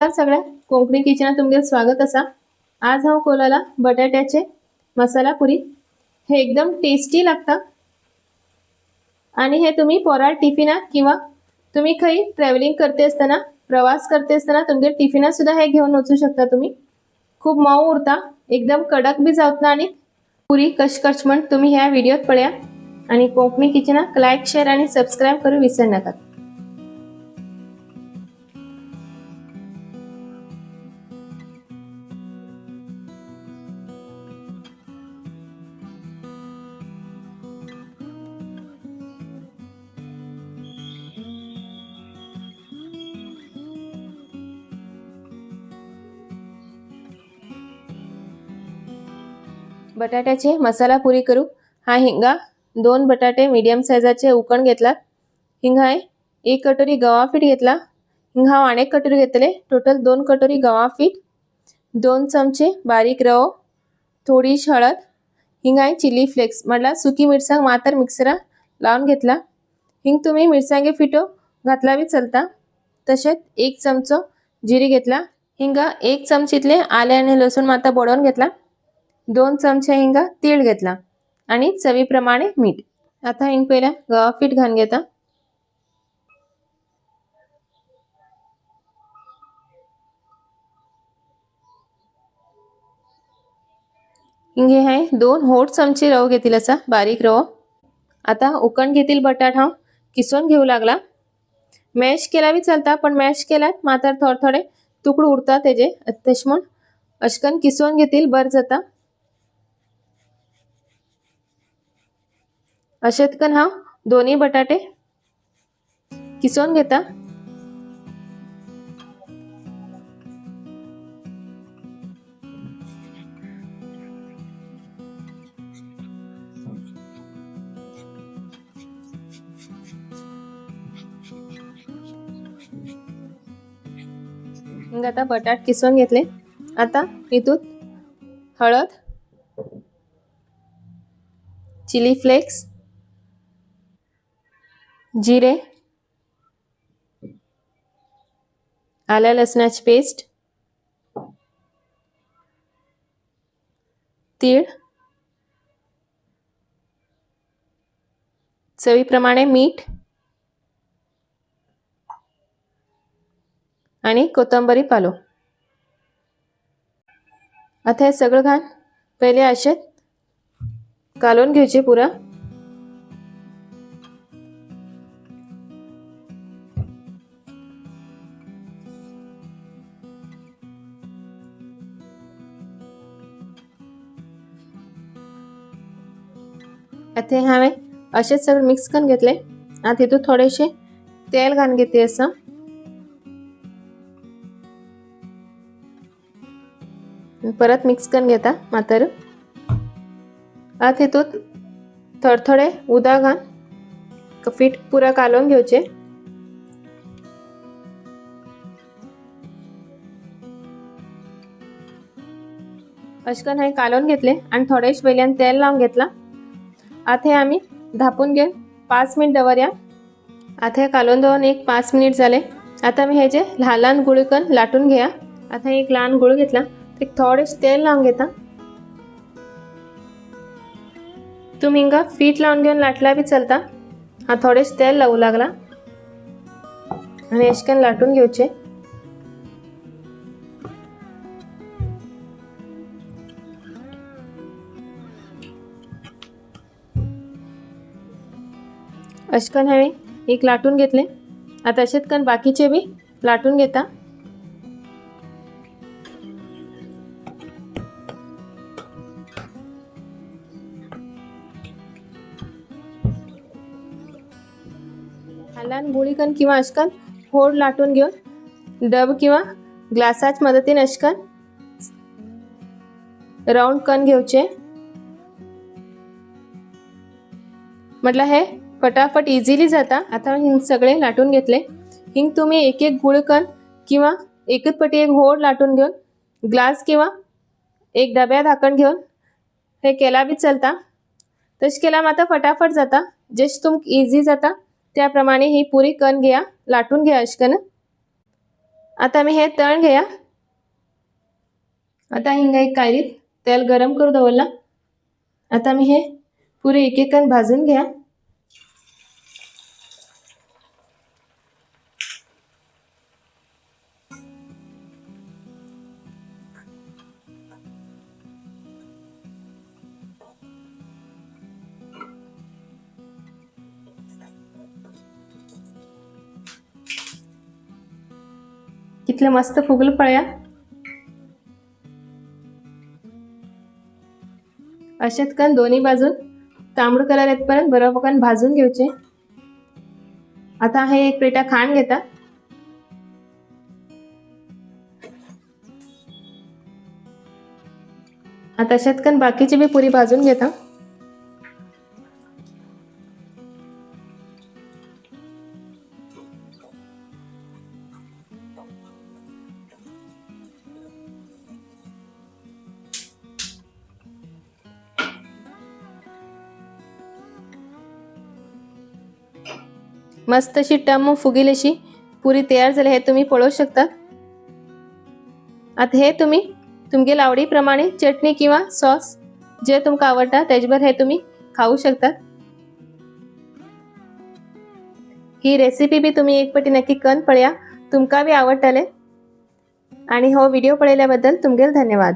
सगळ्या कोंकणी किचनात तुमगे स्वागत असा। आज हांव कोलाला बटाट्याचे मसाला पुरी। हे एकदम टेस्टी लागता आणि हे तुम्ही पोरार टिफिनाक किंवा तुम्ही खंय ट्रॅव्हलिंग करते असताना प्रवास करते असताना तुमगे टिफिनात सुद्धा हे घेऊन वचू शकता तुम्ही। खूप मऊ उरता, एकदम कडक बी जावत ना आणि पुरी कश करचमण तुम्ही ह्या व्हिडिओत पळया आणि कोंकणी किचनाक लाईक शेअर आणि सबस्क्राइब करू विसर नाका। बटाट्याचे मसाला पुरी करू। हा हिंगा 2 बटाटे मीडियम साइजाचे उकण घेतला। हिंग आहे 1 कटोरी गव्हा पीठ घेतला। हिंग हांव आनी 1 कटोरी घेतले, टोटल 2 कटोरी गव्हा पीठ, 2 चमचे बारीक रवो, थोडीशी हळद, हिंग आहे चिली फ्लेक्स म्हटला सुकी मिरसांग मात्र मिक्सरा लावून घेतला। हिंग तुम्ही मिरसांगे पिठो घातला बी चलता। तसेच 1 चमचो जिरी घेतला। हिंग 1 चमचीतले आले आणि लसूण मात्र बोडवून घेतला। 2 चमचे हिंग तीळ घेतला आणि चवीप्रमाणे मीठ। आता हिंग पहिला गव्हा पीठ घालून घेता। हिंग हे आहे 2 होड चमचे रवो घेतील असा बारीक रवो। आता उकण घेतील बटाट हांव किसून घेऊ लागला। मॅश केला बी चलता, पण मॅश केल्यात मात्र थोडे तुकडे उरता तेजे, तशे म्हण अशकन किसून घेतील बर जाता। अशेतकन हांव दोन्ही बटाटे किसून घेता। हिंग आता बटाट किसून घेतले। आता इतूत हळद, चिली फ्लेक्स, जिरे, आलं लसणाची पेस्ट, तीळ, चवीप्रमाणे मीठ आणि कोथिंबीर पालो। आता हे सगळं घाल पहिले असे कालून घ्यायचे पुरा। आता हावे असेच सगळं मिक्स करून घेतले। आता इथून थोडेसे तेल घालून घेते असं। परत मिक्स करून घेता मात्र आता इथून थोडे उदक घाल पीठ पुरा कालून घेवचे। अशकन हे कालून घेतले आणि थोडेश वेल्यान तेल लावून घेतला। आता हे आम्ही धापून घेऊन 5 मिनिट दवरया। आता हे कालून दवरून 5 मिनिट झाले। आता मी हे जे लहान लहान गुळकण लाटून घ्या। आता एक लहान गुळ घेतला, एक थोडेश तेल लावून घेता। तुम्ही हिंगा पीठ लावून घेऊन लाटला बी चलता। हा थोडेश तेल लावू लागला आणि अशकन लाटून घेवचे। अशकन हवे एक लाटून घेतले। आता अशेतकन बाकीचे बी लाटून घेता। लहान गुळीकण किंवा अशकन होड लाटून घेऊन डब किंवा ग्लासाच्या मदतीने अशकन राउंड कण घेवचे। म्हटलं हे फटाफट इझिली जाता। आता हिंग सगळे लाटून घेतले। हिंग तुम्ही एक एक गुळकण किंवा एकच पटी एक होड लाटून घेऊन ग्लास किंवा एक डब्या झाकण घेऊन हे केला बी चलता। तश केला मात्र फटाफट जाता। जश तुम इझी जाता त्याप्रमाणे ही पुरी कण घ्या, लाटून घ्या अशकन। आता मी हे तळण घेया। आता हिंगा एक कायरीत तेल गरम करू दवरला। आता मी हे पुरे एक एक कण भाजून घ्या। कितले मस्त फुगलं पळया। अशेच कण दोन्ही बाजून तांबड कलर येतपर्यंत बरोबर भाजून घ्यायचे। आता हे एक पेटा खांड घेता। आता अशेच कण बाकीची बी पुरी भाजून घेता। मस्त अशी टम्म फुगील अशी पुरी तयार झाली हे तुम्ही पळवू शकता। आता हे तुम्ही तुमगे आवडीप्रमाणे चटणी किंवा सॉस जे तुमका आवडता त्याच्यावर हे तुम्ही खाऊ शकता। ही रेसिपी बी तुम्ही एक पटी नक्की कन पळया, तुमका बी आवडतले। आणि हो व्हिडिओ पळयल्याबद्दल तुमगेल धन्यवाद।